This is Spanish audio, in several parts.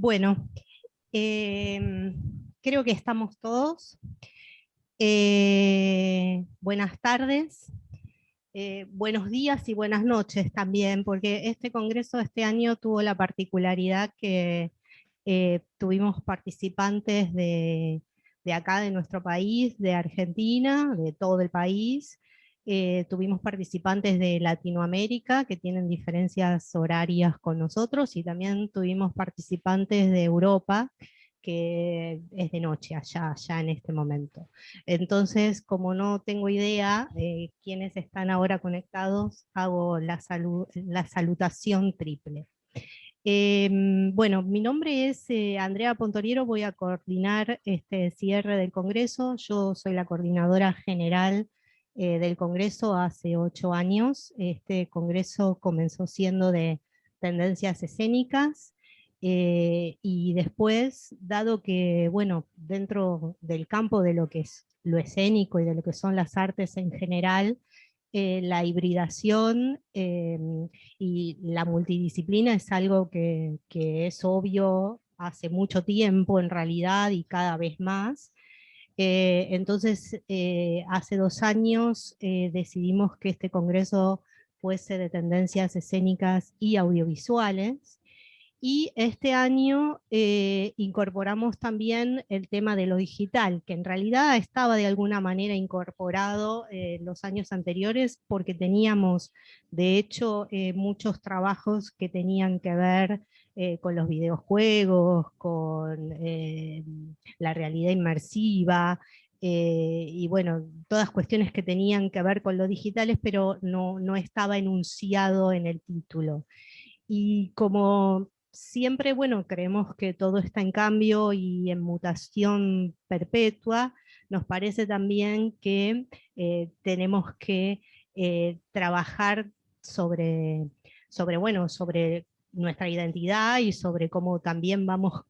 Bueno, creo que estamos todos. Buenas tardes, buenos días y buenas noches también, porque este congreso este año tuvo la particularidad que tuvimos participantes de acá, de nuestro país, de Argentina, de todo el país. Tuvimos participantes de Latinoamérica que tienen diferencias horarias con nosotros, y también tuvimos participantes de Europa, que es de noche allá en este momento. Entonces, como no tengo idea quiénes están ahora conectados, hago la salutación triple. Bueno, mi nombre es Andrea Pontoriero, voy a coordinar este cierre del Congreso. Yo soy la coordinadora general del Congreso hace 8 años. Este Congreso comenzó siendo de tendencias escénicas, y después, dado que, bueno, dentro del campo de lo que es lo escénico y de lo que son las artes en general, la hibridación y la multidisciplina es algo que es obvio hace mucho tiempo en realidad y cada vez más. Entonces, hace 2 años decidimos que este congreso fuese de tendencias escénicas y audiovisuales. Y este año incorporamos también el tema de lo digital, que en realidad estaba de alguna manera incorporado en los años anteriores, porque teníamos, de hecho, muchos trabajos que tenían que ver con los videojuegos, con la realidad inmersiva, y bueno, todas cuestiones que tenían que ver con lo digitales, pero no estaba enunciado en el título. Y como siempre, bueno, creemos que todo está en cambio y en mutación perpetua, nos parece también que tenemos que trabajar bueno, sobre nuestra identidad y sobre cómo también vamos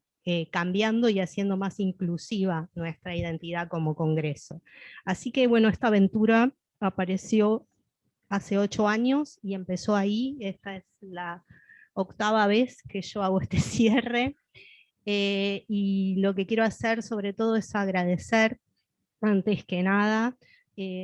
cambiando y haciendo más inclusiva nuestra identidad como Congreso. Así que bueno, esta aventura apareció hace 8 años y empezó ahí. Esta es la octava vez que yo hago este cierre, y lo que quiero hacer sobre todo es agradecer antes que nada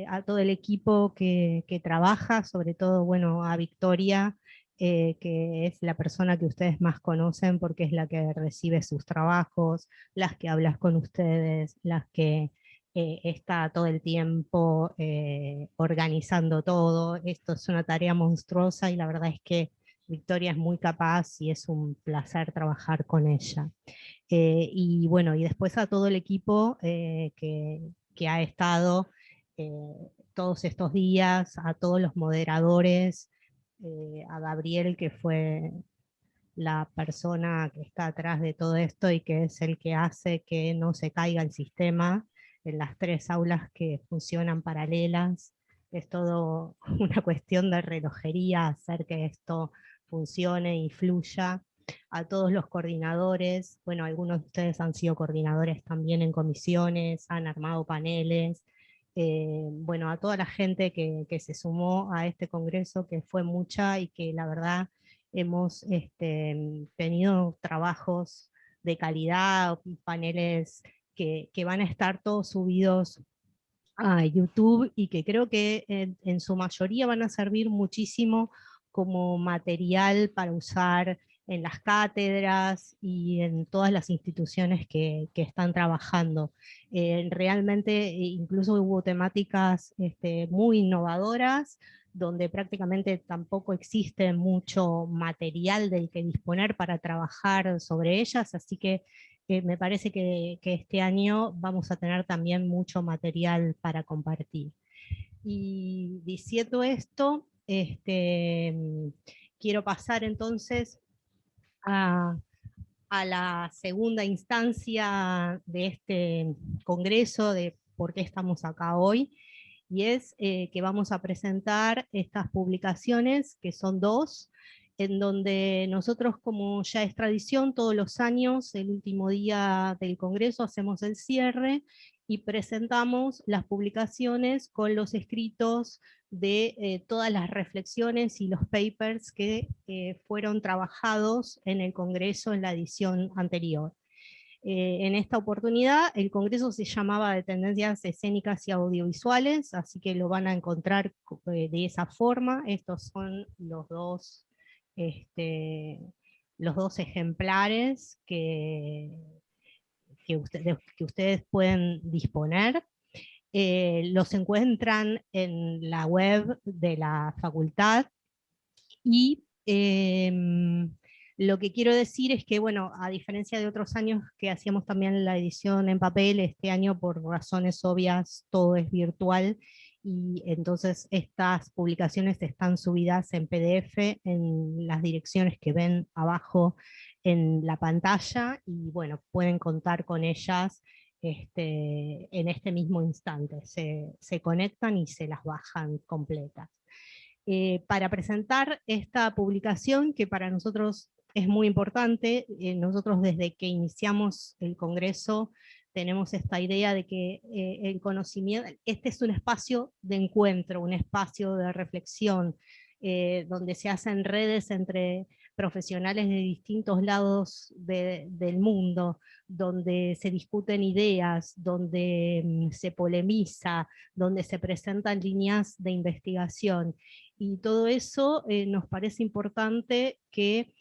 a todo el equipo que trabaja, sobre todo, bueno, a Victoria, que es la persona que ustedes más conocen porque es la que recibe sus trabajos, las que hablas con ustedes, las que está todo el tiempo organizando todo. Esto es una tarea monstruosa y la verdad es que Victoria es muy capaz y es un placer trabajar con ella. Y bueno, y después a todo el equipo que ha estado eh, todos estos días, a todos los moderadores, a Gabriel, que fue la persona que está atrás de todo esto y que es el que hace que no se caiga el sistema en las 3 aulas que funcionan paralelas. Es todo una cuestión de relojería hacer que esto funcione y fluya. A todos los coordinadores, bueno, algunos de ustedes han sido coordinadores también en comisiones, han armado paneles. Bueno, a toda la gente que se sumó a este congreso, que fue mucha y que la verdad hemos tenido trabajos de calidad, paneles que van a estar todos subidos a YouTube y que creo que en su mayoría van a servir muchísimo como material para usar en las cátedras y en todas las instituciones que están trabajando. Realmente incluso hubo temáticas muy innovadoras, donde prácticamente tampoco existe mucho material del que disponer para trabajar sobre ellas, así que me parece que este año vamos a tener también mucho material para compartir. Y diciendo esto, quiero pasar entonces a, a la segunda instancia de este congreso, de por qué estamos acá hoy, y es que vamos a presentar estas publicaciones, que son 2, en donde nosotros, como ya es tradición, todos los años, el último día del Congreso, hacemos el cierre y presentamos las publicaciones con los escritos de todas las reflexiones y los papers que fueron trabajados en el Congreso en la edición anterior. En esta oportunidad el Congreso se llamaba de Tendencias Escénicas y Audiovisuales, así que lo van a encontrar de esa forma. Estos son los dos ejemplares que ustedes pueden disponer. Los encuentran en la web de la facultad y lo que quiero decir es que, bueno, a diferencia de otros años que hacíamos también la edición en papel, este año por razones obvias todo es virtual, y entonces estas publicaciones están subidas en PDF en las direcciones que ven abajo en la pantalla, y bueno, pueden contar con ellas en este mismo instante. Se conectan y se las bajan completas. Para presentar esta publicación, que para nosotros es muy importante, nosotros desde que iniciamos el Congreso tenemos esta idea de que el conocimiento, este es un espacio de encuentro, un espacio de reflexión, donde se hacen redes entre profesionales de distintos lados del mundo, donde se discuten ideas, donde se polemiza, donde se presentan líneas de investigación. Y todo eso nos parece importante que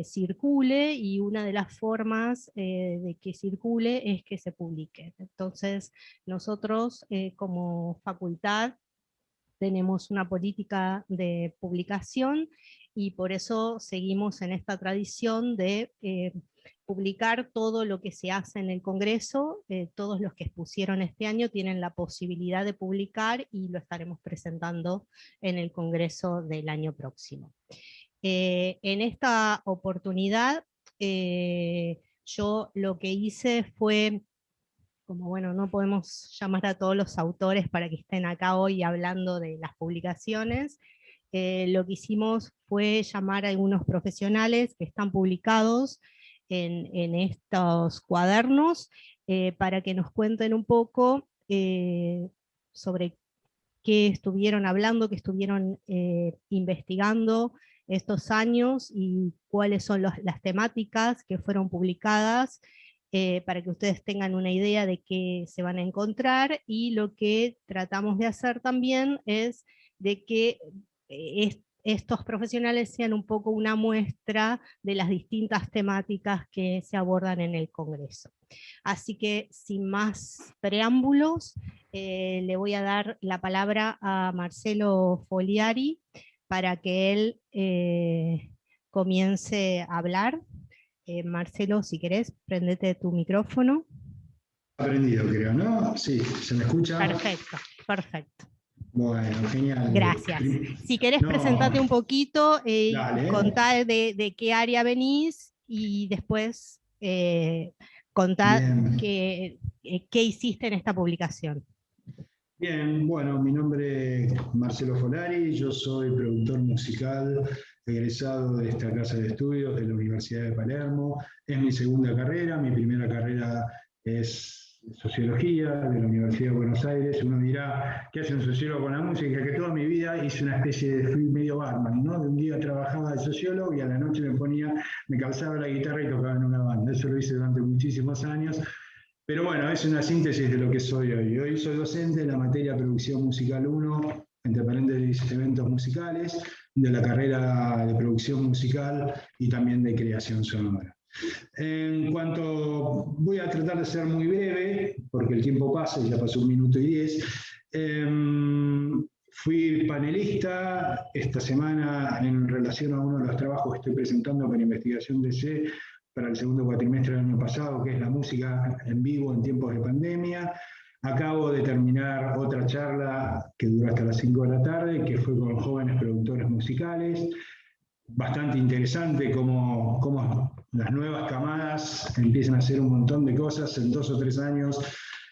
circule, y una de las formas de que circule es que se publique. Entonces nosotros como facultad tenemos una política de publicación, y por eso seguimos en esta tradición de publicar todo lo que se hace en el Congreso. Todos los que expusieron este año tienen la posibilidad de publicar, y lo estaremos presentando en el Congreso del año próximo. En esta oportunidad yo lo que hice fue, como bueno, no podemos llamar a todos los autores para que estén acá hoy hablando de las publicaciones, lo que hicimos fue llamar a algunos profesionales que están publicados en estos cuadernos, para que nos cuenten un poco sobre qué estuvieron hablando, qué estuvieron investigando estos años, y cuáles son las temáticas que fueron publicadas, para que ustedes tengan una idea de qué se van a encontrar. Y lo que tratamos de hacer también es de que estos profesionales sean un poco una muestra de las distintas temáticas que se abordan en el Congreso. Así que, sin más preámbulos, le voy a dar la palabra a Marcelo Foliari para que él comience a hablar. Marcelo, si querés, prendete tu micrófono. Aprendido, creo, ¿no? Sí, ¿se me escucha? Perfecto, perfecto. Bueno, genial. Gracias. Si querés, presentate un poquito, contá de qué área venís, y después contá qué hiciste en esta publicación. Bien, bueno, mi nombre es Marcelo Folari, yo soy productor musical egresado de esta casa de estudios de la Universidad de Palermo. Es mi segunda carrera, mi primera carrera es Sociología de la Universidad de Buenos Aires. Uno dirá, ¿qué hace un sociólogo con la música? Que toda mi vida hice una especie de, fui medio barman, ¿no? De un día trabajaba de sociólogo y a la noche me calzaba la guitarra y tocaba en una banda. Eso lo hice durante muchísimos años. Pero bueno, es una síntesis de lo que soy hoy. Hoy soy docente de la materia Producción Musical 1, entre paréntesis eventos musicales, de la carrera de Producción Musical y también de Creación Sonora. En cuanto, voy a tratar de ser muy breve, porque el tiempo pasa y ya pasó 1 minuto y 10. Fui panelista esta semana en relación a uno de los trabajos que estoy presentando para investigación DC para el segundo cuatrimestre del año pasado, que es la música en vivo en tiempos de pandemia. Acabo de terminar otra charla que duró hasta las 5 de la tarde, que fue con jóvenes productores musicales. Bastante interesante cómo las nuevas camadas empiezan a hacer un montón de cosas en 2 o 3 años,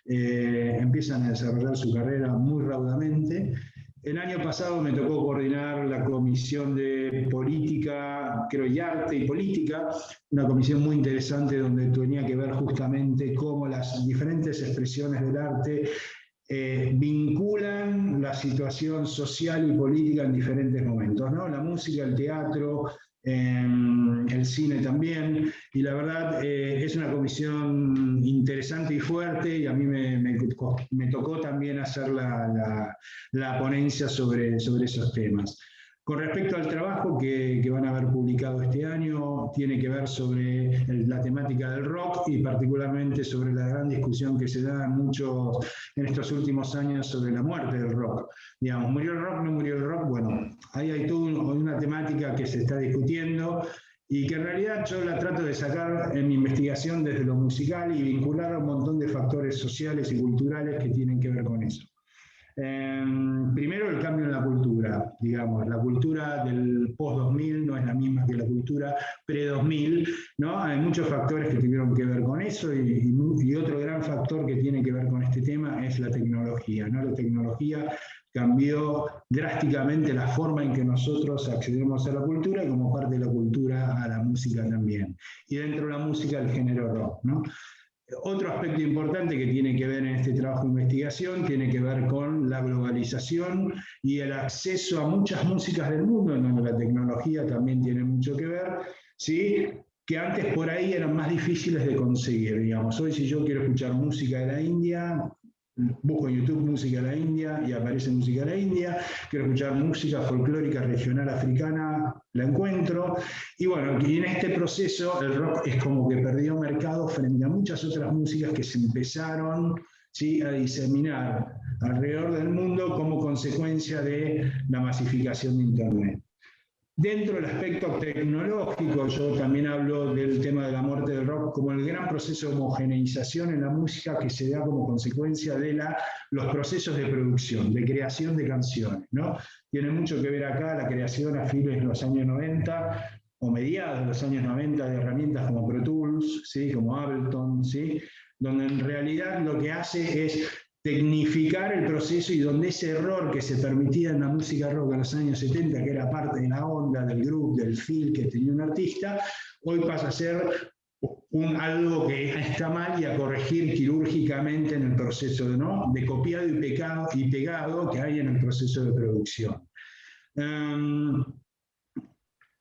empiezan a desarrollar su carrera muy raudamente. El año pasado me tocó coordinar la comisión de política, creo, y arte y política, una comisión muy interesante donde tenía que ver justamente cómo las diferentes expresiones del arte vinculan la situación social y política en diferentes momentos, ¿no? La música, el teatro, el cine también, y la verdad es una comisión interesante y fuerte, y a mí me tocó también hacer la ponencia sobre esos temas. Con respecto al trabajo que van a haber publicado este año, tiene que ver sobre la temática del rock y particularmente sobre la gran discusión que se da en estos últimos años sobre la muerte del rock. Digamos, ¿murió el rock? ¿No murió el rock? Bueno, ahí hay toda una temática que se está discutiendo y que en realidad yo la trato de sacar en mi investigación desde lo musical y vincular a un montón de factores sociales y culturales que tienen que ver con eso. Primero, el cambio en la cultura, digamos, la cultura del post-2000 no es la misma que la cultura pre-2000, ¿no? Hay muchos factores que tuvieron que ver con eso y otro gran factor que tiene que ver con este tema es la tecnología, ¿no? La tecnología cambió drásticamente la forma en que nosotros accedemos a la cultura y como parte de la cultura a la música también. Y dentro de la música el género rock, ¿no? Otro aspecto importante que tiene que ver en este trabajo de investigación tiene que ver con la globalización y el acceso a muchas músicas del mundo, en donde la tecnología también tiene mucho que ver, ¿sí? Que antes por ahí eran más difíciles de conseguir, digamos. Hoy si yo quiero escuchar música de la India, busco en YouTube música de la India y aparece música de la India, quiero escuchar música folclórica regional africana, la encuentro, y bueno, y en este proceso el rock es como que perdió mercado frente a muchas otras músicas que se empezaron, ¿sí?, a diseminar alrededor del mundo como consecuencia de la masificación de Internet. Dentro del aspecto tecnológico, yo también hablo del tema de la muerte del rock como el gran proceso de homogeneización en la música que se da como consecuencia de los procesos de producción, de creación de canciones, ¿no? Tiene mucho que ver acá la creación a fines de los años 90 o mediados de los años 90 de herramientas como Pro Tools, ¿sí?, como Ableton, ¿sí?, donde en realidad lo que hace es tecnificar el proceso y donde ese error que se permitía en la música rock en los años 70, que era parte de la onda, del groove, del feel que tenía un artista, hoy pasa a ser algo que está mal y a corregir quirúrgicamente en el proceso, ¿no?, de copiado y pegado que hay en el proceso de producción.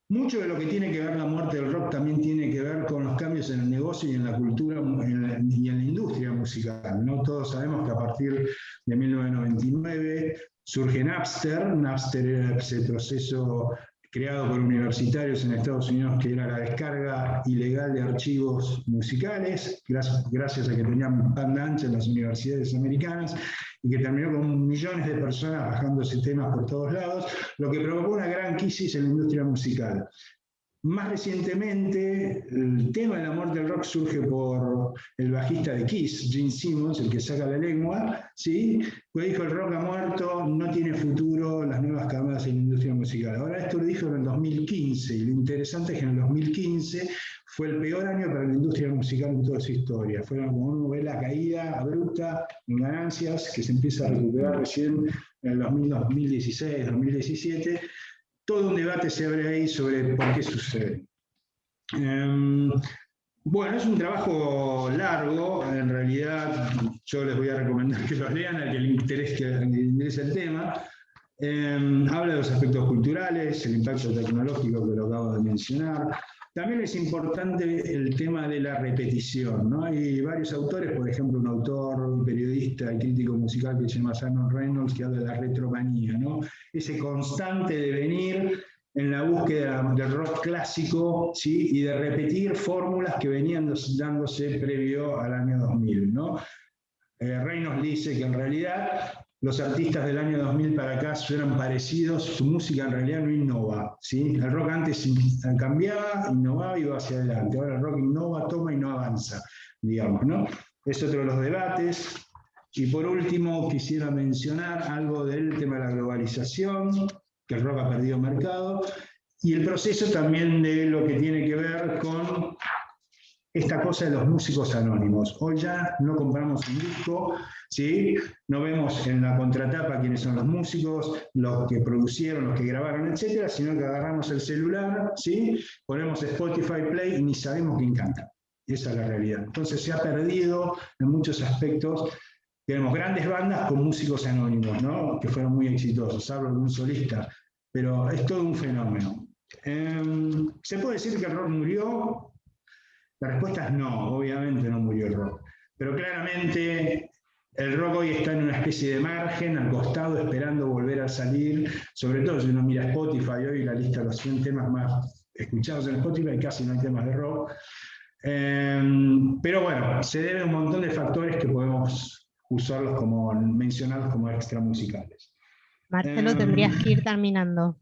Mucho de lo que tiene que ver la muerte del rock también tiene que ver con los cambios en el negocio y en la cultura y en la industria musical, ¿no? Todos sabemos que a partir de 1999 surge Napster. Napster era ese proceso creado por universitarios en Estados Unidos que era la descarga ilegal de archivos musicales, gracias a que tenían banda ancha en las universidades americanas, y que terminó con millones de personas bajándose temas por todos lados, lo que provocó una gran crisis en la industria musical. Más recientemente, el tema de la muerte del rock surge por el bajista de Kiss, Gene Simmons, el que saca la lengua, ¿sí?, que dijo: el rock ha muerto, no tiene futuro, las nuevas camadas en la industria musical. Ahora esto lo dijo en el 2015, y lo interesante es que en el 2015 fue el peor año para la industria musical en toda su historia. Fue como una novela caída abrupta en ganancias que se empieza a recuperar recién en el 2016, 2017. Todo un debate se abre ahí sobre por qué sucede. Bueno, es un trabajo largo, en realidad yo les voy a recomendar que lo lean al que le interese el tema. Habla de los aspectos culturales, el impacto tecnológico que lo acabo de mencionar. También es importante el tema de la repetición, ¿no? Hay varios autores, por ejemplo, un autor, periodista y crítico musical que se llama Simon Reynolds, que habla de la retromanía, ¿no? Ese constante devenir en la búsqueda del rock clásico, ¿sí?, y de repetir fórmulas que venían dándose previo al año 2000, ¿no? Reynolds dice que en realidad los artistas del año 2000 para acá suenan parecidos, su música en realidad no innova, ¿sí? El rock antes cambiaba, innovaba y iba hacia adelante. Ahora el rock innova, toma y no avanza, digamos, ¿no? Es otro de los debates. Y por último, quisiera mencionar algo del tema de la globalización, que el rock ha perdido mercado, y el proceso también de lo que tiene que ver con esta cosa de los músicos anónimos. Hoy ya no compramos un disco, ¿sí?, no vemos en la contratapa quiénes son los músicos, los que producieron, los que grabaron, etcétera, sino que agarramos el celular, ¿sí?, ponemos Spotify Play y ni sabemos quién canta. Esa es la realidad. Entonces se ha perdido en muchos aspectos tenemos grandes bandas con músicos anónimos, ¿no? Que fueron muy exitosos, hablo de un solista, pero es todo un fenómeno. ¿Se puede decir que el rock murió? La respuesta es no, obviamente no murió el rock. Pero claramente el rock hoy está en una especie de margen, al costado, esperando volver a salir, sobre todo si uno mira Spotify, hoy la lista de los 100 temas más escuchados en Spotify, casi no hay temas de rock. Pero bueno, se debe a un montón de factores que podemos usarlos como, mencionarlos como extra musicales. Marcelo, tendrías que ir terminando.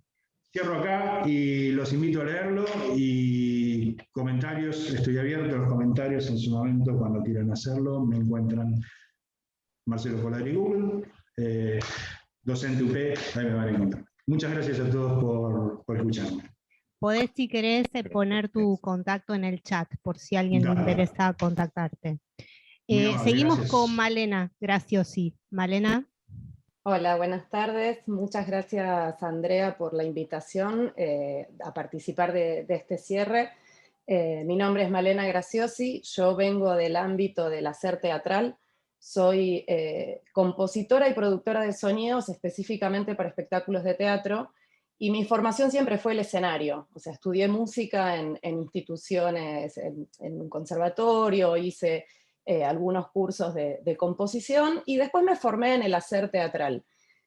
Cierro acá y los invito a leerlo y comentarios, estoy abierto a los comentarios en su momento cuando quieran hacerlo, me encuentran Marcelo Folari Google, docente UP, ahí me van a encontrar. Muchas gracias a todos por escucharme. Podés, si querés, poner tu contacto en el chat, por si a alguien le interesa contactarte. Seguimos gracias. con Malena Graciosi. Malena. Hola, buenas tardes. Muchas gracias, Andrea, por la invitación a participar de este cierre. Mi nombre es Malena Graciosi, yo vengo del ámbito del hacer teatral. Soy compositora y productora de sonidos específicamente para espectáculos de teatro, y mi formación siempre fue el escenario. O sea, estudié música en instituciones, en un conservatorio, hice algunos cursos de composición, y después me formé en el hacer teatral.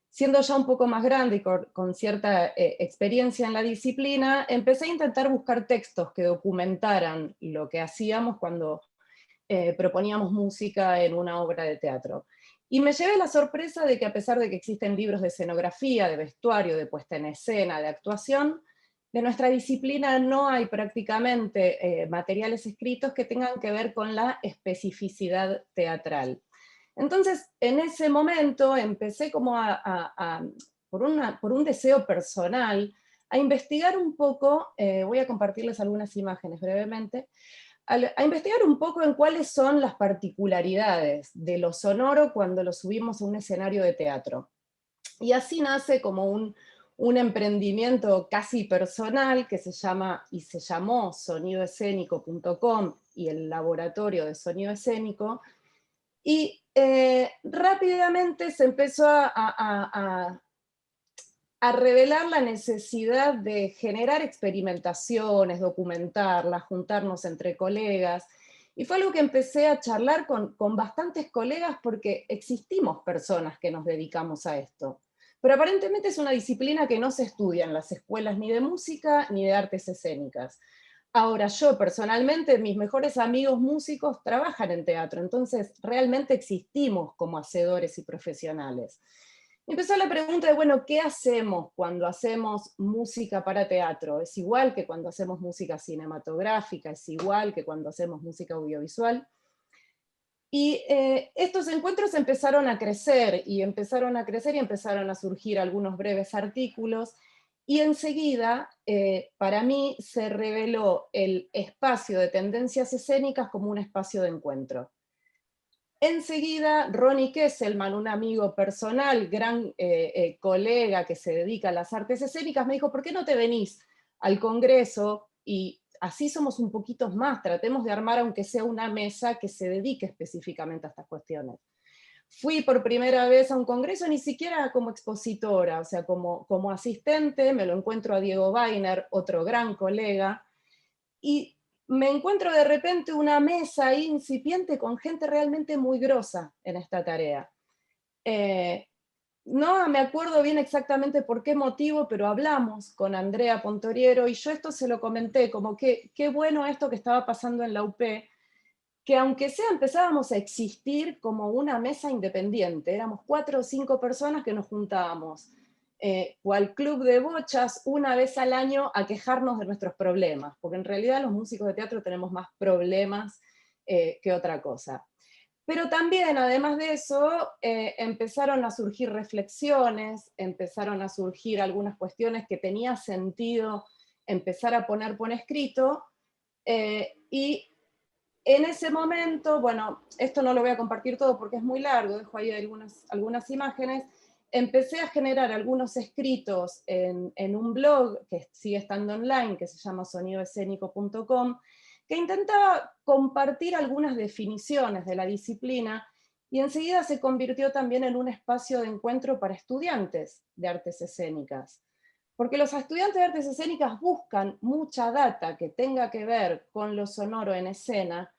Siendo ya un poco más grande y con cierta experiencia en la disciplina, empecé a intentar buscar textos que documentaran lo que hacíamos cuando proponíamos música en una obra de teatro. Y me llevé la sorpresa de que, a pesar de que existen libros de escenografía, de vestuario, de puesta en escena, de actuación, de nuestra disciplina no hay prácticamente materiales escritos que tengan que ver con la especificidad teatral. Entonces, en ese momento empecé como por un deseo personal, a investigar un poco, voy a compartirles algunas imágenes brevemente, a investigar un poco en cuáles son las particularidades de lo sonoro cuando lo subimos a un escenario de teatro. Y así nace como un emprendimiento casi personal que se llama y se llamó sonidoescénico.com y el laboratorio de sonido escénico. Y rápidamente se empezó a revelar la necesidad de generar experimentaciones, documentarlas, juntarnos entre colegas. Y fue algo que empecé a charlar con bastantes colegas, porque existimos personas que nos dedicamos a esto. Pero aparentemente es una disciplina que no se estudia en las escuelas ni de música ni de artes escénicas. Ahora, yo personalmente, mis mejores amigos músicos trabajan en teatro, entonces realmente existimos como hacedores y profesionales. Empezó la pregunta de, bueno, ¿qué hacemos cuando hacemos música para teatro? ¿Es igual que cuando hacemos música cinematográfica? ¿Es igual que cuando hacemos música audiovisual? Y estos encuentros empezaron a crecer, y empezaron a surgir algunos breves artículos, y enseguida, para mí, se reveló el espacio de tendencias escénicas como un espacio de encuentro. Enseguida, Ronnie Kesselman, un amigo personal, gran colega que se dedica a las artes escénicas, me dijo, ¿por qué no te venís al Congreso? Y así somos un poquito más, tratemos de armar aunque sea una mesa que se dedique específicamente a estas cuestiones. Fui por primera vez a un congreso, ni siquiera como expositora, o sea, como asistente, me lo encuentro a Diego Weiner, otro gran colega, y me encuentro de repente una mesa ahí incipiente con gente realmente muy grosa en esta tarea. No me acuerdo bien exactamente por qué motivo, pero hablamos con Andrea Pontoriero, y yo esto se lo comenté, como que qué bueno esto que estaba pasando en la UP, que aunque sea empezábamos a existir como una mesa independiente, éramos 4 o 5 personas que nos juntábamos, cual club de bochas, una vez al año a quejarnos de nuestros problemas, porque en realidad los músicos de teatro tenemos más problemas que otra cosa. Pero también, además de eso, empezaron a surgir reflexiones, empezaron a surgir algunas cuestiones que tenía sentido empezar a poner por escrito, y en ese momento, bueno, esto no lo voy a compartir todo porque es muy largo, dejo ahí algunas imágenes, empecé a generar algunos escritos en un blog que sigue estando online, que se llama sonidoescénico.com, que intentaba compartir algunas definiciones de la disciplina, y enseguida se convirtió también en un espacio de encuentro para estudiantes de artes escénicas. Porque los estudiantes de artes escénicas buscan mucha data que tenga que ver con lo sonoro en escena,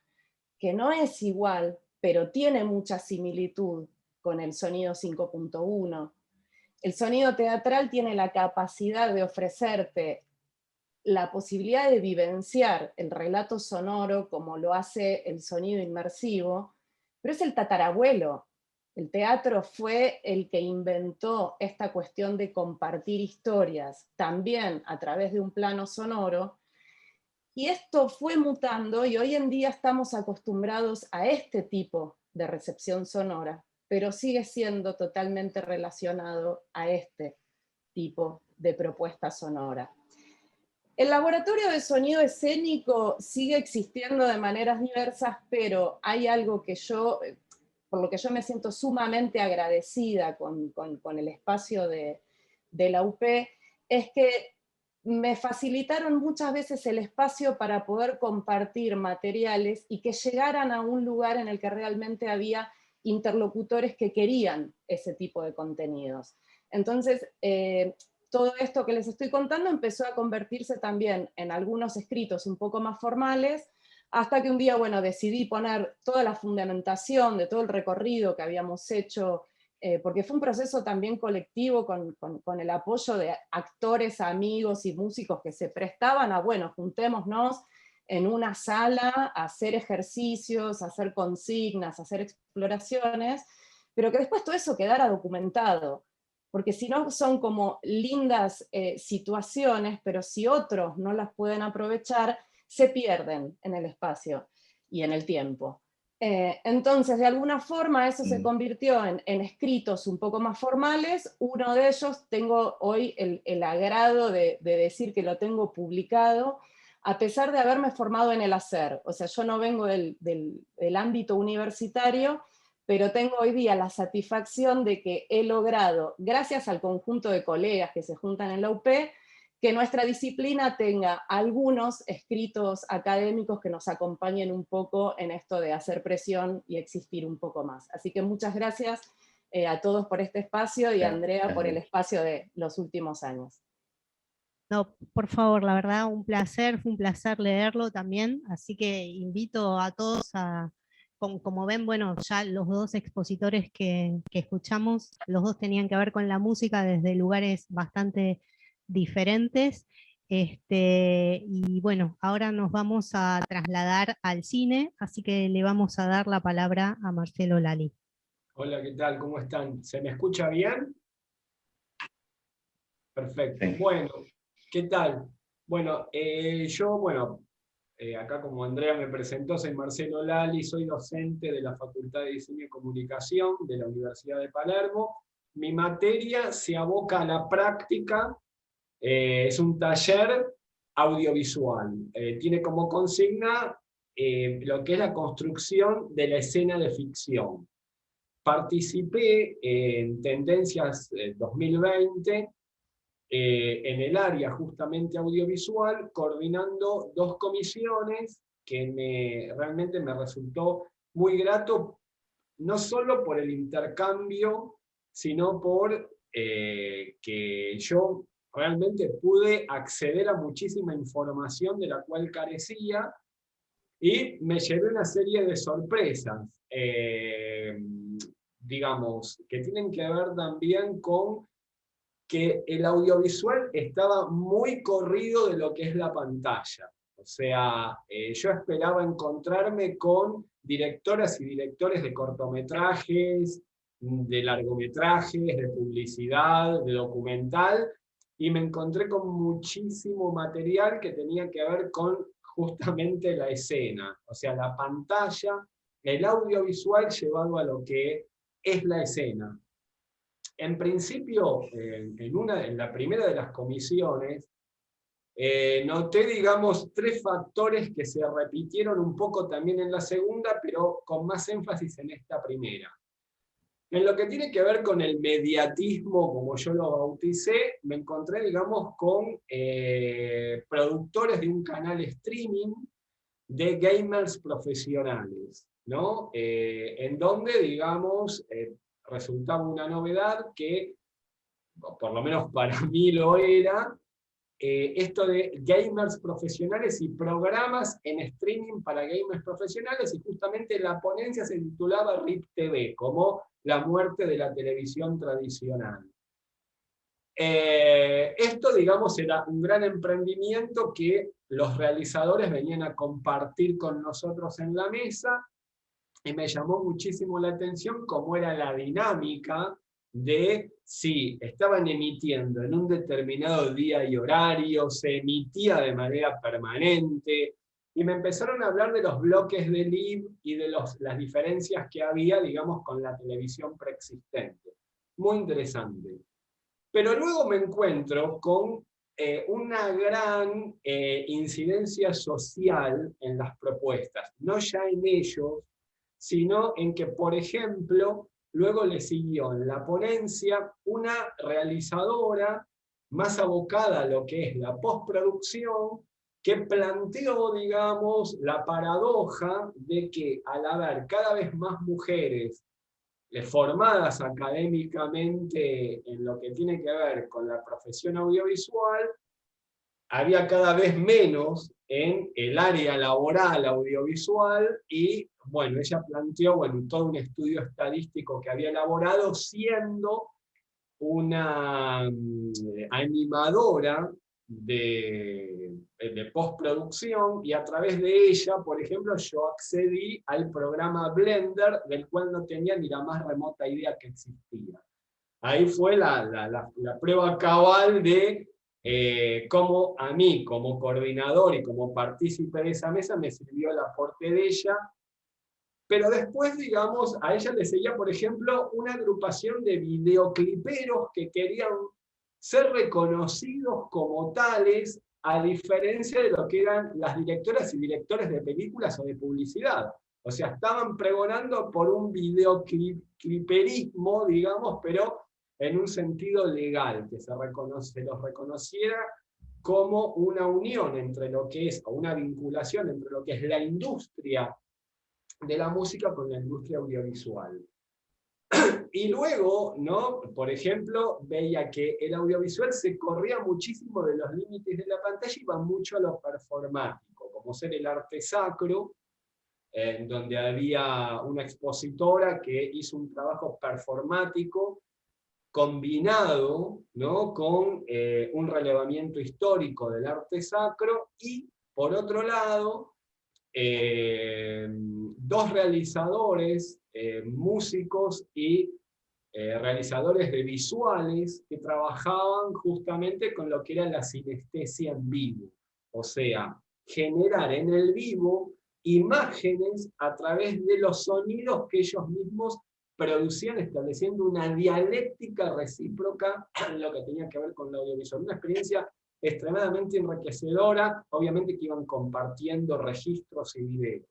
que no es igual, pero tiene mucha similitud con el sonido 5.1. El sonido teatral tiene la capacidad de ofrecerte la posibilidad de vivenciar el relato sonoro como lo hace el sonido inmersivo, pero es el tatarabuelo. El teatro fue el que inventó esta cuestión de compartir historias, también a través de un plano sonoro, y esto fue mutando y hoy en día estamos acostumbrados a este tipo de recepción sonora, pero sigue siendo totalmente relacionado a este tipo de propuesta sonora. El laboratorio de sonido escénico sigue existiendo de maneras diversas, pero hay algo que por lo que yo me siento sumamente agradecida con el espacio de la UP, es que me facilitaron muchas veces el espacio para poder compartir materiales y que llegaran a un lugar en el que realmente había interlocutores que querían ese tipo de contenidos. Entonces, todo esto que les estoy contando empezó a convertirse también en algunos escritos un poco más formales, hasta que un día, bueno, decidí poner toda la fundamentación de todo el recorrido que habíamos hecho, porque fue un proceso también colectivo con el apoyo de actores, amigos y músicos que se prestaban a, bueno, juntémonos en una sala a hacer ejercicios, a hacer consignas, a hacer exploraciones, pero que después todo eso quedara documentado. Porque si no son como lindas situaciones, pero si otros no las pueden aprovechar, se pierden en el espacio y en el tiempo. Entonces, de alguna forma, eso se convirtió en escritos un poco más formales. Uno de ellos, tengo hoy el agrado de decir que lo tengo publicado, a pesar de haberme formado en el hacer. O sea, yo no vengo del ámbito universitario, pero tengo hoy día la satisfacción de que he logrado, gracias al conjunto de colegas que se juntan en la UP, que nuestra disciplina tenga algunos escritos académicos que nos acompañen un poco en esto de hacer presión y existir un poco más. Así que muchas gracias a todos por este espacio y a Andrea por el espacio de los últimos años. No, por favor, la verdad, un placer, fue un placer leerlo también, así que invito a todos a, como ven, bueno, ya los dos expositores que escuchamos, los dos tenían que ver con la música desde lugares bastante diferentes, y bueno, ahora nos vamos a trasladar al cine, así que le vamos a dar la palabra a Marcelo Lali. Hola, ¿qué tal? ¿Cómo están? ¿Se me escucha bien? Perfecto. Bueno, ¿qué tal? Bueno, acá como Andrea me presentó, soy Marcelo Lali, soy docente de la Facultad de Diseño y Comunicación de la Universidad de Palermo. Mi materia se aboca a la práctica, es un taller audiovisual. Tiene como consigna lo que es la construcción de la escena de ficción. Participé en Tendencias 2020, en el área justamente audiovisual, coordinando dos comisiones que realmente me resultó muy grato, no solo por el intercambio, sino por que yo realmente pude acceder a muchísima información de la cual carecía, y me llevé una serie de sorpresas, digamos, que tienen que ver también con que el audiovisual estaba muy corrido de lo que es la pantalla. O sea, yo esperaba encontrarme con directoras y directores de cortometrajes, de largometrajes, de publicidad, de documental, y me encontré con muchísimo material que tenía que ver con justamente la escena, o sea, la pantalla, el audiovisual llevado a lo que es la escena. En principio, en la primera de las comisiones, noté, digamos, tres factores que se repitieron un poco también en la segunda, pero con más énfasis en esta primera. En lo que tiene que ver con el mediatismo, como yo lo bauticé, me encontré, digamos, con productores de un canal streaming de gamers profesionales. ¿no? En donde, digamos, resultaba una novedad que, por lo menos para mí lo era, esto de gamers profesionales y programas en streaming para gamers profesionales, y justamente la ponencia se titulaba RIP TV, como la muerte de la televisión tradicional. Esto, digamos, era un gran emprendimiento que los realizadores venían a compartir con nosotros en la mesa, y me llamó muchísimo la atención cómo era la dinámica de, sí, estaban emitiendo en un determinado día y horario, se emitía de manera permanente, y me empezaron a hablar de los bloques de LIB y de las diferencias que había, digamos, con la televisión preexistente. Muy interesante. Pero luego me encuentro con una gran incidencia social en las propuestas, no ya en ellos, sino en que, por ejemplo, luego le siguió en la ponencia una realizadora más abocada a lo que es la postproducción, que planteó, digamos, la paradoja de que al haber cada vez más mujeres formadas académicamente en lo que tiene que ver con la profesión audiovisual, había cada vez menos en el área laboral audiovisual, y bueno, ella planteó, bueno, todo un estudio estadístico que había elaborado siendo una animadora de postproducción, y a través de ella, por ejemplo, yo accedí al programa Blender, del cual no tenía ni la más remota idea que existía. Ahí fue la prueba cabal de cómo a mí, como coordinador y como partícipe de esa mesa, me sirvió el aporte de ella. Pero después, digamos, a ella le seguía, por ejemplo, una agrupación de videocliperos que querían ser reconocidos como tales, a diferencia de lo que eran las directoras y directores de películas o de publicidad. O sea, estaban pregonando por un videocliperismo, digamos, pero en un sentido legal, que se los reconociera como una unión entre lo que es, o una vinculación entre lo que es la industria de la música con la industria audiovisual. Y luego, ¿no? Por ejemplo, veía que el audiovisual se corría muchísimo de los límites de la pantalla y iba mucho a lo performático, como ser el arte sacro, donde había una expositora que hizo un trabajo performático combinado, ¿no? con un relevamiento histórico del arte sacro, y por otro lado, dos realizadores, músicos y realizadores de visuales que trabajaban justamente con lo que era la sinestesia en vivo, o sea, generar en el vivo imágenes a través de los sonidos que ellos mismos producían, estableciendo una dialéctica recíproca en lo que tenía que ver con la audiovisual. Una experiencia extremadamente enriquecedora, obviamente que iban compartiendo registros y videos.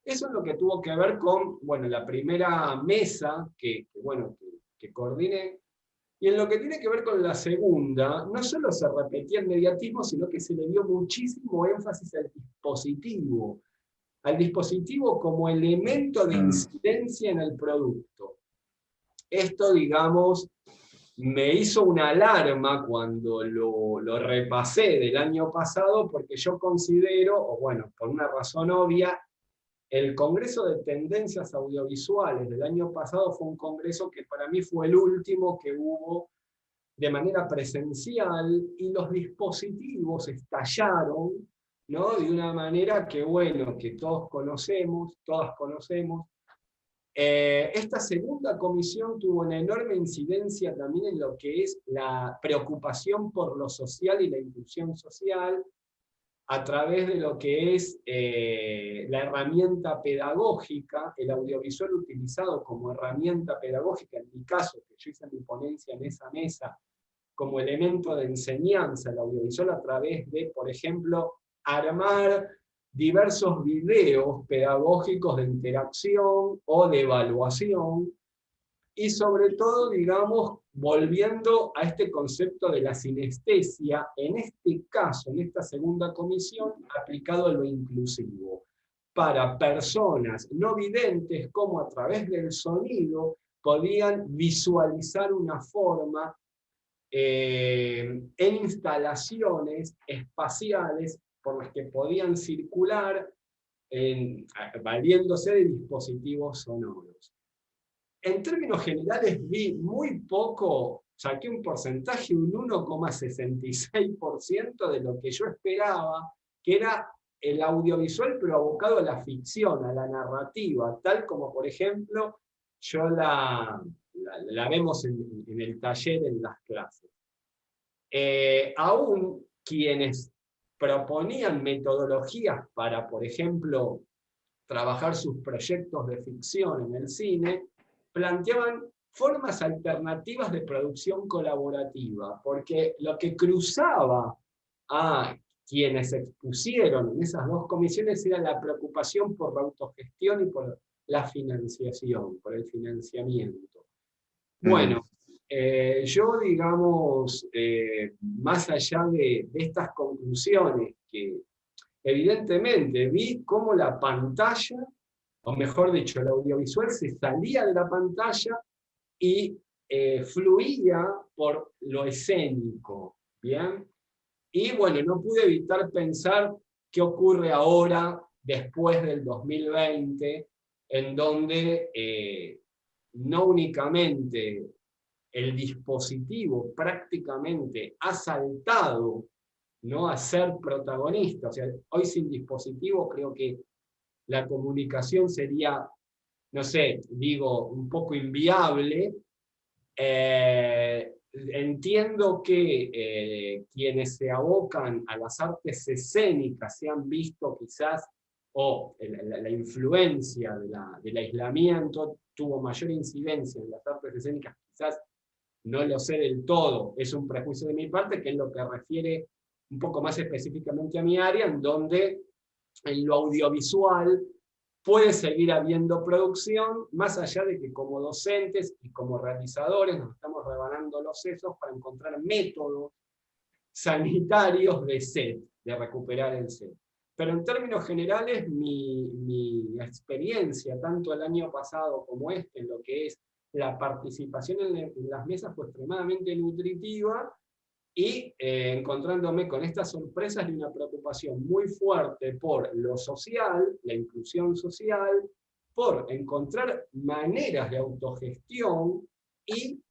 Eso es lo que tuvo que ver con, bueno, la primera mesa que coordiné, y en lo que tiene que ver con la segunda, no solo se repetía el mediatismo, sino que se le dio muchísimo énfasis al dispositivo como elemento de incidencia en el producto. Esto, digamos, me hizo una alarma cuando lo repasé del año pasado, porque yo considero, o bueno, por una razón obvia, el Congreso de Tendencias Audiovisuales del año pasado fue un congreso que para mí fue el último que hubo de manera presencial, y los dispositivos estallaron, ¿no? De una manera que, bueno, que todas conocemos. Esta segunda comisión tuvo una enorme incidencia también en lo que es la preocupación por lo social y la inclusión social, a través de lo que es la herramienta pedagógica, el audiovisual utilizado como herramienta pedagógica, en mi caso, que yo hice mi ponencia en esa mesa, como elemento de enseñanza, el audiovisual a través de, por ejemplo, armar diversos videos pedagógicos de interacción o de evaluación, y sobre todo, digamos, volviendo a este concepto de la sinestesia, en este caso, en esta segunda comisión, aplicado a lo inclusivo. para personas no videntes cómo a través del sonido podían visualizar una forma en instalaciones espaciales por las que podían circular valiéndose de dispositivos sonoros. En términos generales vi muy poco, saqué un porcentaje, un 1,66% de lo que yo esperaba, que era el audiovisual pero abocado a la ficción, a la narrativa, tal como por ejemplo yo la vemos en el taller, en las clases. Aún quienes proponían metodologías para, por ejemplo, trabajar sus proyectos de ficción en el cine, planteaban formas alternativas de producción colaborativa, porque lo que cruzaba a quienes se expusieron en esas dos comisiones era la preocupación por la autogestión y por la financiación, por el financiamiento. Bueno, yo, digamos, más allá de estas conclusiones, que evidentemente vi cómo la pantalla, o mejor dicho, el audiovisual se salía de la pantalla y fluía por lo escénico, ¿bien? Y bueno, no pude evitar pensar qué ocurre ahora, después del 2020, en donde no únicamente el dispositivo prácticamente ha saltado, ¿no?, a ser protagonista. O sea, hoy sin dispositivo creo que la comunicación sería, no sé, digo, un poco inviable. Entiendo que quienes se abocan a las artes escénicas se han visto quizás, o la influencia del aislamiento tuvo mayor incidencia en las artes escénicas, quizás no lo sé del todo, es un prejuicio de mi parte, que es lo que refiere un poco más específicamente a mi área, en donde en lo audiovisual puede seguir habiendo producción, más allá de que como docentes y como realizadores nos estamos rebanando los sesos para encontrar métodos sanitarios de set, de recuperar el set. Pero en términos generales, mi experiencia, tanto el año pasado como este, en lo que es la participación en las mesas, fue extremadamente nutritiva, y encontrándome con estas sorpresas y una preocupación muy fuerte por lo social, la inclusión social, por encontrar maneras de autogestión y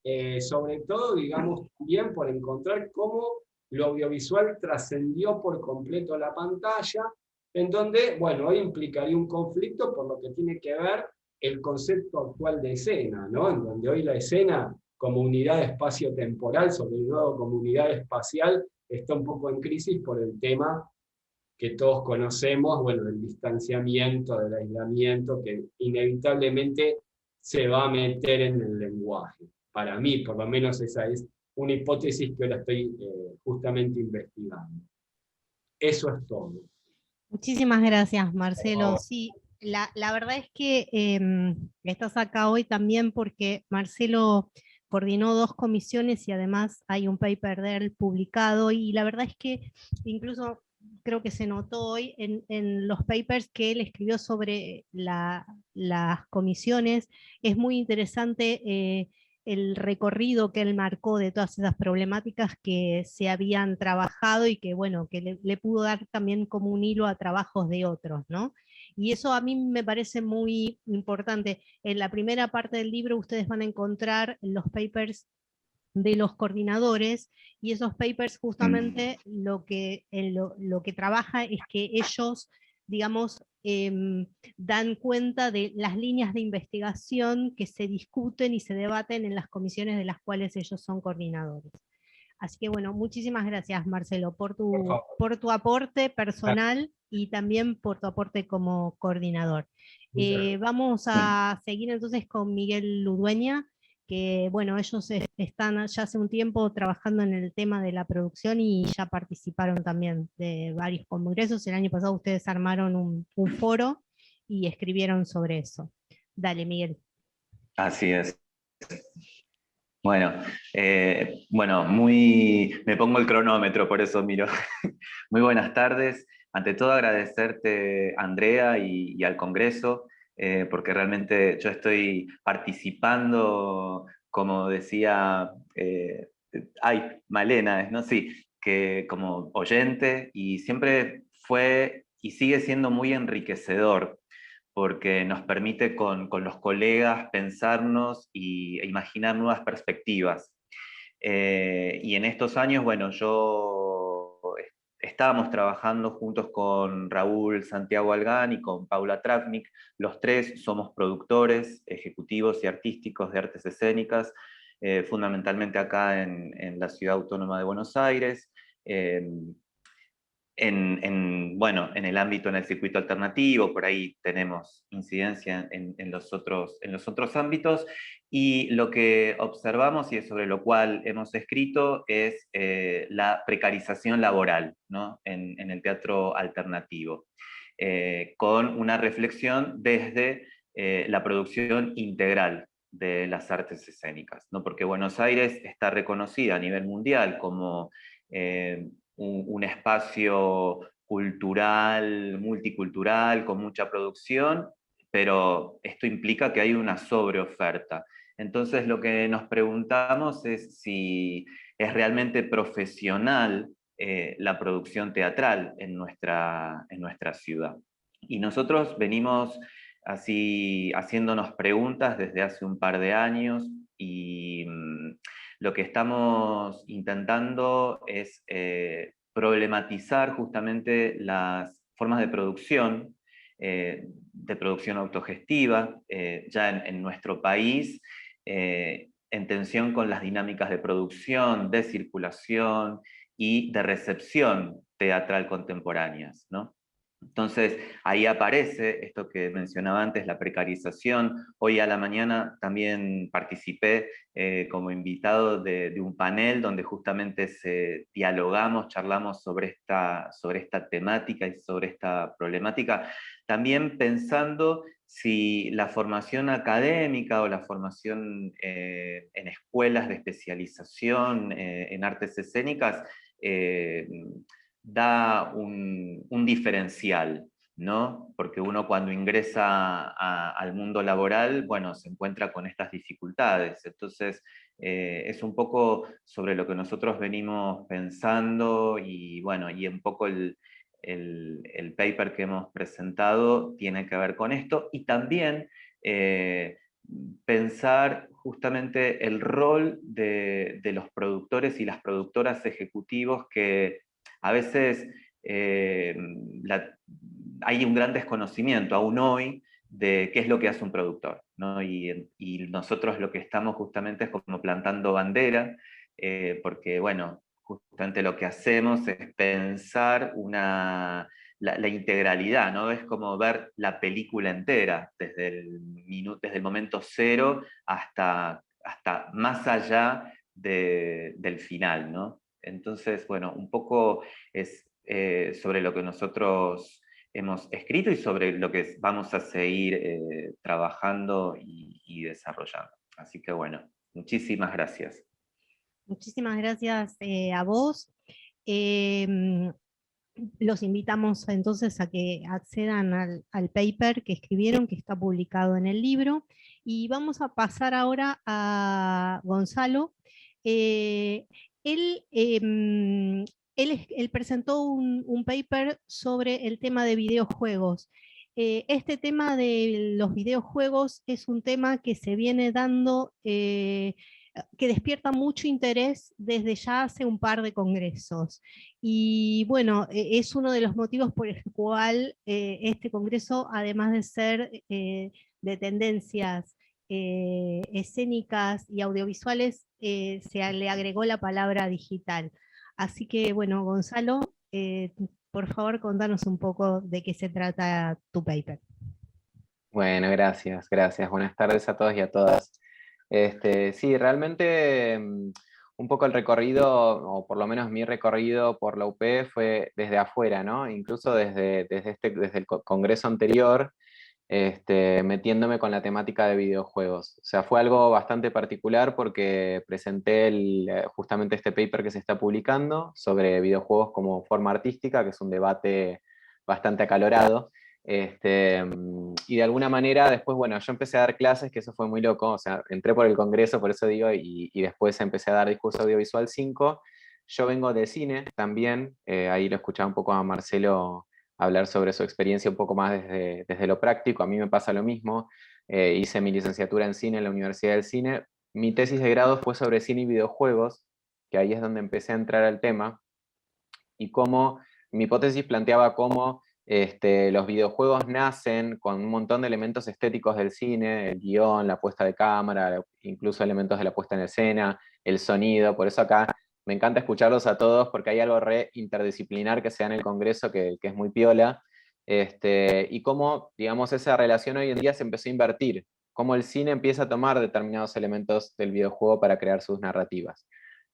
sobre todo, digamos, también por encontrar cómo lo audiovisual trascendió por completo la pantalla, en donde, bueno, hoy implicaría un conflicto por lo que tiene que ver el concepto actual de escena, ¿no? En donde hoy la escena, como unidad espacio-temporal, sobre todo como unidad espacial, está un poco en crisis por el tema que todos conocemos, bueno, del distanciamiento, del aislamiento, que inevitablemente se va a meter en el lenguaje. Para mí, por lo menos, esa es una hipótesis que ahora estoy justamente investigando. Eso es todo. Muchísimas gracias, Marcelo. Sí, la verdad es que estás acá hoy también porque Marcelo coordinó 2 comisiones y además hay un paper de él publicado, y la verdad es que incluso creo que se notó hoy en los papers que él escribió sobre las comisiones. Es muy interesante el recorrido que él marcó de todas esas problemáticas que se habían trabajado y que, bueno, que le pudo dar también como un hilo a trabajos de otros, ¿no? Y eso a mí me parece muy importante. En la primera parte del libro ustedes van a encontrar los papers de los coordinadores, y esos papers justamente lo que trabaja es que ellos, digamos, dan cuenta de las líneas de investigación que se discuten y se debaten en las comisiones de las cuales ellos son coordinadores. Así que bueno, muchísimas gracias, Marcelo, por tu aporte personal y también por tu aporte como coordinador. Vamos a seguir entonces con Miguel Ludueña, que bueno, ellos están ya hace un tiempo trabajando en el tema de la producción y ya participaron también de varios congresos. El año pasado ustedes armaron un foro y escribieron sobre eso. Dale, Miguel. Así es. Bueno, me pongo el cronómetro, por eso miro. Muy buenas tardes. ante todo agradecerte, Andrea, y al Congreso, porque realmente yo estoy participando, como decía, Malena, ¿no? Sí, que como oyente, y siempre fue y sigue siendo muy enriquecedor, porque nos permite con los colegas pensarnos e imaginar nuevas perspectivas. Y en estos años, bueno, estábamos trabajando juntos con Raúl Santiago Algán y con Paula Travnik. Los tres somos productores ejecutivos y artísticos de artes escénicas, fundamentalmente acá en la Ciudad Autónoma de Buenos Aires. Bueno, en el ámbito, en el circuito alternativo, por ahí tenemos incidencia en los otros ámbitos, y lo que observamos y sobre lo cual hemos escrito es la precarización laboral, ¿no? en el teatro alternativo, con una reflexión desde la producción integral de las artes escénicas, ¿no? Porque Buenos Aires está reconocida a nivel mundial como un espacio cultural, multicultural, con mucha producción, pero esto implica que hay una sobreoferta. Entonces lo que nos preguntamos es si es realmente profesional la producción teatral en nuestra ciudad. Y nosotros venimos así haciéndonos preguntas desde hace un par de años, y lo que estamos intentando es problematizar justamente las formas de producción autogestiva, ya en nuestro país, en tensión con las dinámicas de producción, de circulación y de recepción teatral contemporáneas, ¿no? Entonces, ahí aparece esto que mencionaba antes, la precarización. Hoy a la mañana también participé como invitado de un panel donde justamente charlamos sobre esta temática y sobre esta problemática, también pensando si la formación académica o la formación en escuelas de especialización en artes escénicas da un diferencial, ¿no? Porque uno cuando ingresa al mundo laboral, bueno, se encuentra con estas dificultades. Entonces, es un poco sobre lo que nosotros venimos pensando, y bueno, y un poco el paper que hemos presentado tiene que ver con esto, y también pensar justamente el rol de los productores y las productoras ejecutivos, que a veces hay un gran desconocimiento aún hoy de qué es lo que hace un productor, ¿no? Y nosotros lo que estamos justamente es como plantando bandera, porque bueno, justamente lo que hacemos es pensar la integralidad, ¿no? Es como ver la película entera, desde el momento cero hasta más allá del final, ¿no? Entonces, bueno, un poco es sobre lo que nosotros hemos escrito y sobre lo que vamos a seguir trabajando y desarrollando. Así que bueno, muchísimas gracias. Muchísimas gracias a vos. Los invitamos entonces a que accedan al paper que escribieron, que está publicado en el libro. Y vamos a pasar ahora a Gonzalo. Él, él presentó un paper sobre el tema de videojuegos. Este tema de los videojuegos es un tema que se viene dando, que despierta mucho interés desde ya hace un par de congresos. Y bueno, es uno de los motivos por el cual este congreso, además de ser de tendencias escénicas y audiovisuales, se le agregó la palabra digital. Así que bueno, Gonzalo, por favor, contanos un poco de qué se trata tu paper. Bueno, gracias. Buenas tardes a todos y a todas. Sí, realmente un poco el recorrido, o por lo menos mi recorrido por la UP fue desde afuera, ¿no? Incluso desde el congreso anterior, metiéndome con la temática de videojuegos. O sea, fue algo bastante particular porque presenté justamente este paper que se está publicando sobre videojuegos como forma artística, que es un debate bastante acalorado. Y de alguna manera después, bueno, yo empecé a dar clases, que eso fue muy loco, o sea, entré por el congreso, por eso digo, y después empecé a dar discurso audiovisual 5. Yo vengo de cine también, ahí lo escuchaba un poco a Marcelo hablar sobre su experiencia un poco más desde lo práctico. A mí me pasa lo mismo. Hice mi licenciatura en cine en la Universidad del Cine. Mi tesis de grado fue sobre cine y videojuegos, que ahí es donde empecé a entrar al tema, y cómo mi hipótesis planteaba cómo los videojuegos nacen con un montón de elementos estéticos del cine, el guión, la puesta de cámara, incluso elementos de la puesta en escena, el sonido. Por eso acá me encanta escucharlos a todos, porque hay algo re interdisciplinar que se da en el Congreso que es muy piola. Y cómo, digamos, esa relación hoy en día se empezó a invertir, cómo el cine empieza a tomar determinados elementos del videojuego para crear sus narrativas.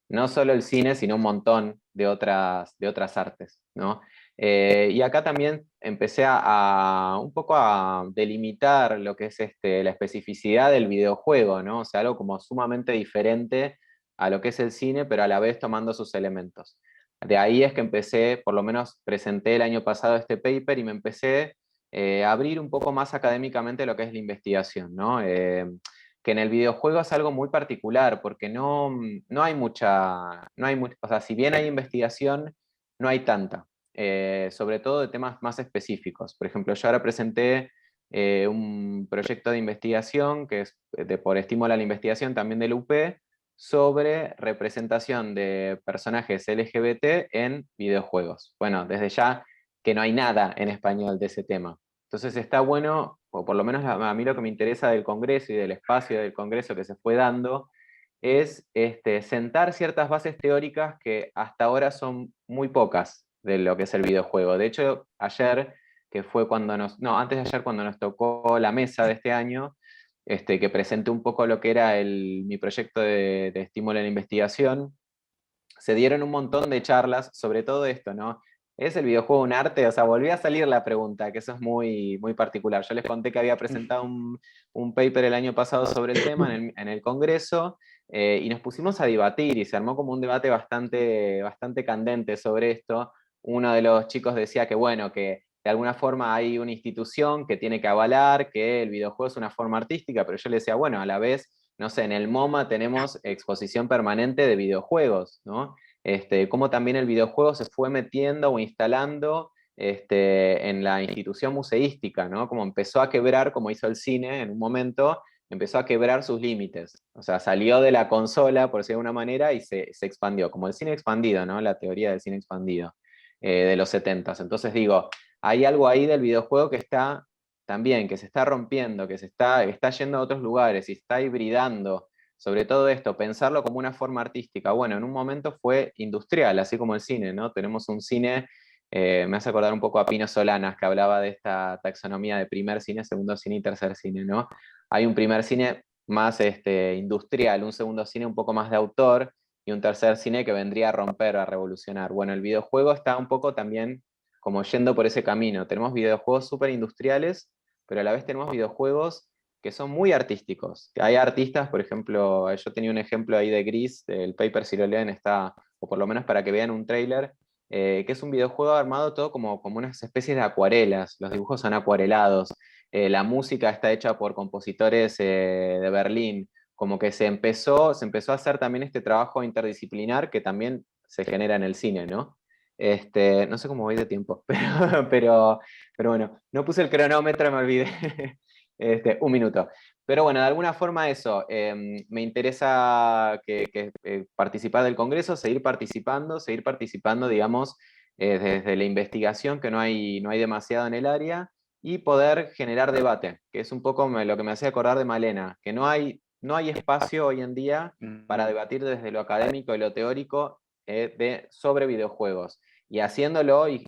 No solo el cine, sino un montón de otras artes, ¿no? Y acá también empecé un poco a delimitar lo que es la especificidad del videojuego, ¿no? O sea, algo como sumamente diferente a lo que es el cine, pero a la vez tomando sus elementos. De ahí es que empecé, por lo menos presenté el año pasado este paper y me empecé a abrir un poco más académicamente lo que es la investigación, ¿no? Que en el videojuego es algo muy particular, porque no hay mucha, o sea, si bien hay investigación, no hay tanta, sobre todo de temas más específicos. Por ejemplo, yo ahora presenté un proyecto de investigación que es por estímulo a la investigación también del UP, sobre representación de personajes LGBT en videojuegos. Bueno, desde ya que no hay nada en español de ese tema. Entonces está bueno, o por lo menos a mí lo que me interesa del Congreso y del espacio del Congreso que se fue dando, es sentar ciertas bases teóricas que hasta ahora son muy pocas de lo que es el videojuego. De hecho, ayer, que fue antes de ayer cuando nos tocó la mesa de este año, que presenté un poco lo que era mi proyecto de estímulo a la investigación, se dieron un montón de charlas sobre todo esto, ¿no? ¿Es el videojuego un arte? O sea, volvió a salir la pregunta, que eso es muy, muy particular. Yo les conté que había presentado un paper el año pasado sobre el tema en el Congreso, y nos pusimos a debatir y se armó como un debate bastante candente sobre esto. Uno de los chicos decía que, bueno, que de alguna forma hay una institución que tiene que avalar que el videojuego es una forma artística, pero yo le decía, bueno, a la vez, no sé, en el MoMA tenemos exposición permanente de videojuegos, ¿no? Cómo también el videojuego se fue metiendo o instalando en la institución museística, ¿no? Como empezó a quebrar, como hizo el cine en un momento, empezó a quebrar sus límites. O sea, salió de la consola, por decirlo de alguna manera, y se expandió, como el cine expandido, ¿no? La teoría del cine expandido de los 70s. Entonces digo, hay algo ahí del videojuego que está también, que se está rompiendo, que está yendo a otros lugares y está hibridando. Sobre todo esto, pensarlo como una forma artística. Bueno, en un momento fue industrial, así como el cine, ¿no? Tenemos un cine, me hace acordar un poco a Pino Solanas, que hablaba de esta taxonomía de primer cine, segundo cine y tercer cine, ¿no? Hay un primer cine más industrial, un segundo cine un poco más de autor, y un tercer cine que vendría a romper, a revolucionar. Bueno, el videojuego está un poco también como yendo por ese camino. Tenemos videojuegos súper industriales, pero a la vez tenemos videojuegos que son muy artísticos. Hay artistas, por ejemplo, yo tenía un ejemplo ahí de Gris, el paper, si lo leen, está, o por lo menos para que vean un trailer, que es un videojuego armado todo como unas especies de acuarelas, los dibujos son acuarelados, la música está hecha por compositores de Berlín, como que se empezó a hacer también este trabajo interdisciplinar que también se genera en el cine, ¿no? No sé cómo voy de tiempo, pero bueno, no puse el cronómetro, me olvidé. Un minuto. Pero bueno, de alguna forma eso, me interesa participar del Congreso, seguir participando, digamos, desde la investigación, que no hay demasiado en el área, y poder generar debate, que es un poco lo que me hacía acordar de Malena, que no hay espacio hoy en día para debatir desde lo académico y lo teórico sobre videojuegos. Y haciéndolo y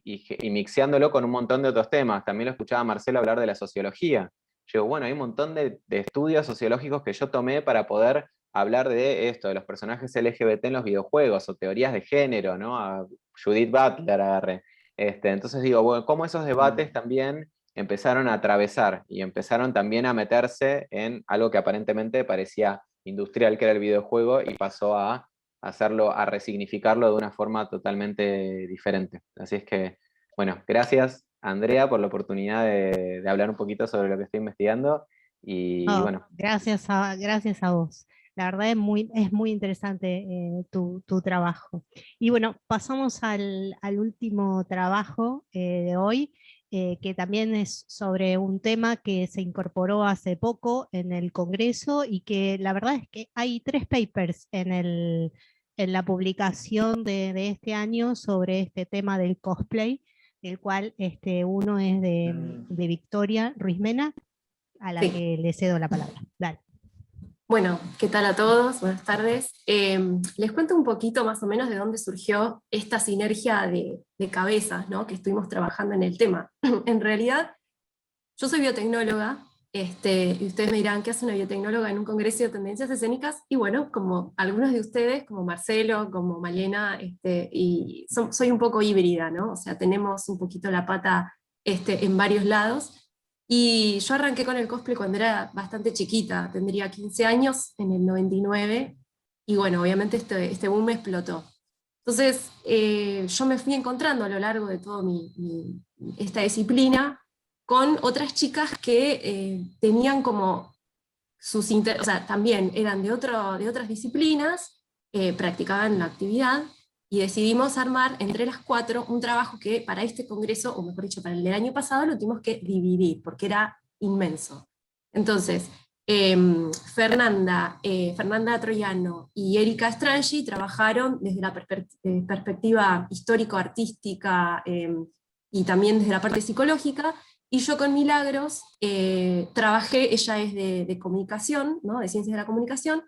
mixeándolo con un montón de otros temas. También lo escuchaba a Marcelo hablar de la sociología. Yo, bueno, hay un montón de estudios sociológicos que yo tomé para poder hablar de esto, de los personajes LGBT en los videojuegos, o teorías de género, ¿no? A Judith Butler agarré. Entonces digo, bueno, cómo esos debates también empezaron a atravesar y empezaron también a meterse en algo que aparentemente parecía industrial, que era el videojuego, y pasó a hacerlo, a resignificarlo de una forma totalmente diferente. Así es que, bueno, gracias Andrea por la oportunidad de hablar un poquito sobre lo que estoy investigando. Y bueno. Gracias a vos. La verdad es muy interesante tu trabajo. Y bueno, pasamos al último trabajo de hoy, que también es sobre un tema que se incorporó hace poco en el Congreso y que la verdad es que hay 3 papers en la publicación de este año sobre este tema del cosplay, del cual uno es de Victoria Ruiz Mena, a la que le cedo la palabra. Dale. Bueno, ¿qué tal a todos? Buenas tardes. Les cuento un poquito más o menos de dónde surgió esta sinergia de cabezas, ¿no? Que estuvimos trabajando en el tema. En realidad, yo soy biotecnóloga, y ustedes me dirán, ¿qué hace una biotecnóloga en un congreso de tendencias escénicas? Y bueno, como algunos de ustedes, como Marcelo, como Malena, soy un poco híbrida, ¿no? O sea, tenemos un poquito la pata en varios lados. Y yo arranqué con el cosplay cuando era bastante chiquita, tendría 15 años, en el 99, y bueno, obviamente este boom me explotó. Entonces, yo me fui encontrando a lo largo de toda esta disciplina con otras chicas que tenían como sus o sea, también eran de otras disciplinas, practicaban la actividad, y decidimos armar entre las 4 un trabajo que para este congreso, o mejor dicho, para el del año pasado, lo tuvimos que dividir, porque era inmenso. Entonces, Fernanda Troiano y Erika Strangi trabajaron desde la perspectiva histórico-artística y también desde la parte psicológica, y yo con Milagros trabajé, ella es de comunicación, ¿no? De ciencias de la comunicación.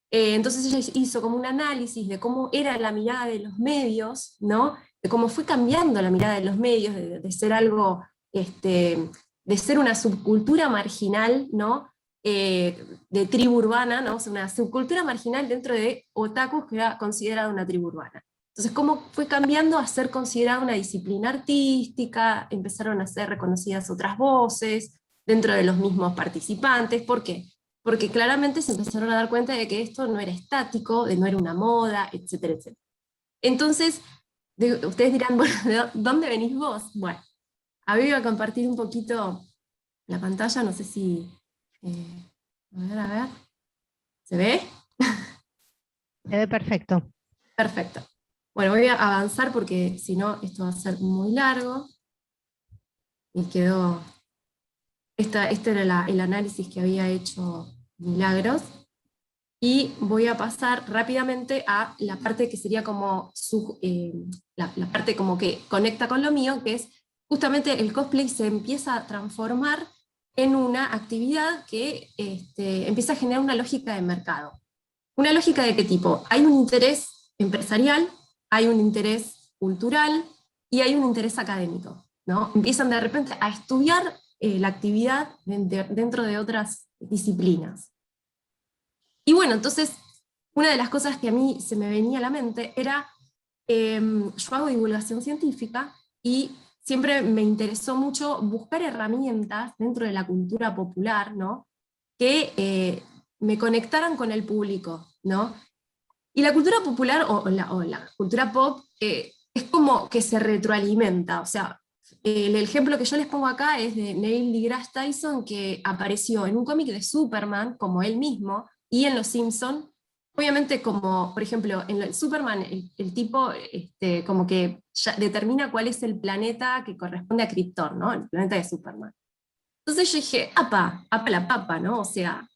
Entonces ella hizo como un análisis de cómo era la mirada de los medios, ¿no? De cómo fue cambiando la mirada de los medios, de ser algo, de ser una subcultura marginal, ¿no? De tribu urbana, ¿no? O sea, una subcultura marginal dentro de otakus que era considerada una tribu urbana. Entonces, cómo fue cambiando a ser considerada una disciplina artística, empezaron a ser reconocidas otras voces dentro de los mismos participantes. ¿Por qué? Porque claramente se empezaron a dar cuenta de que esto no era estático, de no era una moda, etcétera, etcétera. Entonces, ustedes dirán, bueno, ¿de dónde venís vos? Bueno, a ver, voy a compartir un poquito la pantalla, no sé si... a ver, ¿se ve? Se ve perfecto. Perfecto. Bueno, voy a avanzar porque si no, esto va a ser muy largo. Y quedó... Este era el análisis que había hecho Milagros, y voy a pasar rápidamente a la parte que sería como la parte como que conecta con lo mío, que es justamente el cosplay se empieza a transformar en una actividad que empieza a generar una lógica de mercado. ¿Una lógica de qué tipo? Hay un interés empresarial, hay un interés cultural y hay un interés académico, ¿no? Empiezan de repente a estudiar la actividad dentro de otras disciplinas. Y bueno, entonces, una de las cosas que a mí se me venía a la mente era, yo hago divulgación científica y siempre me interesó mucho buscar herramientas dentro de la cultura popular, ¿no? Que me conectaran con el público, ¿no? Y la cultura popular o la cultura pop es como que se retroalimenta, o sea, el ejemplo que yo les pongo acá es de Neil deGrasse Tyson, que apareció en un cómic de Superman, como él mismo, y en Los Simpson. Obviamente, como por ejemplo en el Superman, el tipo como que ya determina cuál es el planeta que corresponde a Krypton, ¿no? El planeta de Superman. Entonces yo dije, apa la papa, ¿no? O sea,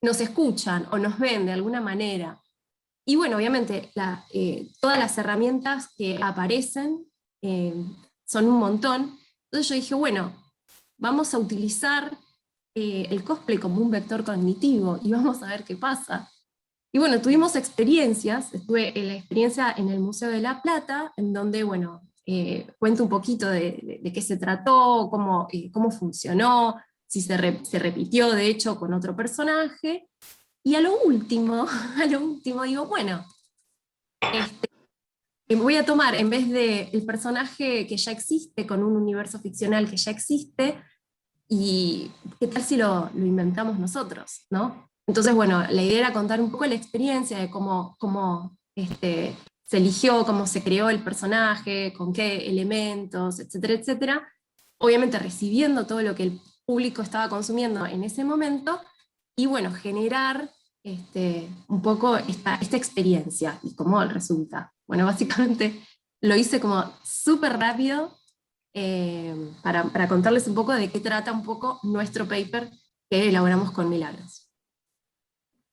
nos escuchan o nos ven de alguna manera. Y bueno, obviamente todas las herramientas que aparecen son un montón. Entonces yo dije, bueno, vamos a utilizar el cosplay como un vector cognitivo y vamos a ver qué pasa. Y bueno, tuvimos experiencias, estuve en la experiencia en el Museo de La Plata, en donde, bueno, cuento un poquito de qué se trató, cómo funcionó, si se repitió de hecho con otro personaje. Y a lo último digo, bueno, voy a tomar, en vez del personaje que ya existe, con un universo ficcional que ya existe, y qué tal si lo inventamos nosotros, ¿no? Entonces, bueno, la idea era contar un poco la experiencia de cómo se eligió, cómo se creó el personaje, con qué elementos, etcétera, etcétera. obviamente recibiendo todo lo que el público estaba consumiendo en ese momento, y bueno, generar un poco esta experiencia y cómo resulta. Bueno, básicamente lo hice como súper rápido para contarles un poco de qué trata un poco nuestro paper que elaboramos con Milagros.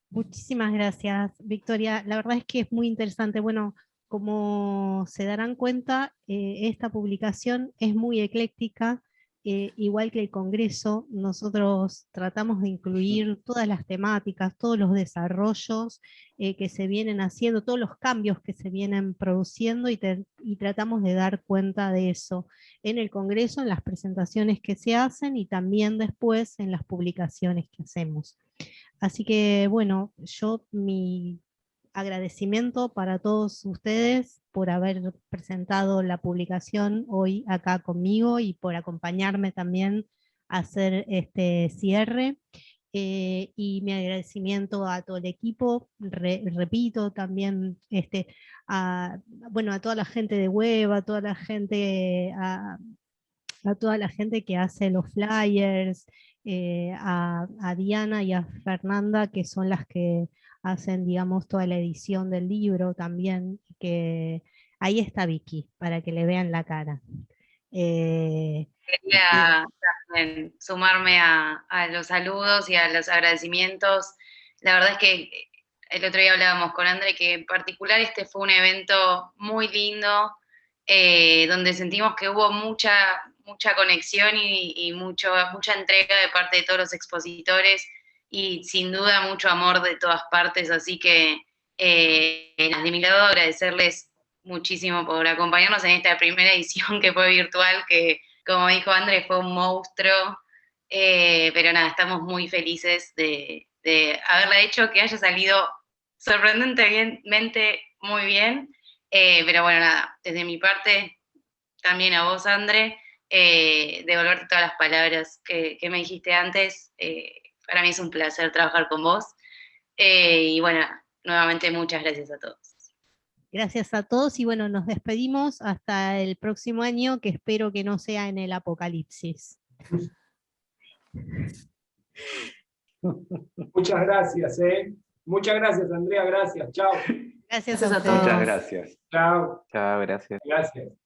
Muchísimas gracias, Victoria. La verdad es que es muy interesante. Bueno, como se darán cuenta, esta publicación es muy ecléctica, igual que el Congreso. Nosotros tratamos de incluir todas las temáticas, todos los desarrollos que se vienen haciendo, todos los cambios que se vienen produciendo y tratamos de dar cuenta de eso en el Congreso, en las presentaciones que se hacen y también después en las publicaciones que hacemos. Así que bueno, mi agradecimiento para todos ustedes por haber presentado la publicación hoy acá conmigo y por acompañarme también a hacer este cierre. Y mi agradecimiento a todo el equipo, repito también a toda la gente de web, a toda la gente, a toda la gente que hace los flyers, a Diana y a Fernanda, que son las que hacen, digamos, toda la edición del libro también, que ahí está Vicky, para que le vean la cara. Quería también sumarme a los saludos y a los agradecimientos. La verdad es que el otro día hablábamos con André que en particular este fue un evento muy lindo, donde sentimos que hubo mucha conexión y mucha entrega de parte de todos los expositores y sin duda mucho amor de todas partes, así que de mi lado agradecerles muchísimo por acompañarnos en esta primera edición que fue virtual, que como dijo André fue un monstruo, pero nada, estamos muy felices de haberla hecho, que haya salido sorprendentemente muy bien, pero bueno, nada, desde mi parte, también a vos, André, devolverte todas las palabras que me dijiste antes. Para mí es un placer trabajar con vos. Y bueno, nuevamente muchas gracias a todos. Gracias a todos y bueno, nos despedimos hasta el próximo año, que espero que no sea en el apocalipsis. Muchas gracias, Muchas gracias, Andrea, gracias. Chao. Gracias a todos. Muchas gracias. Chao. Chao, gracias. Gracias.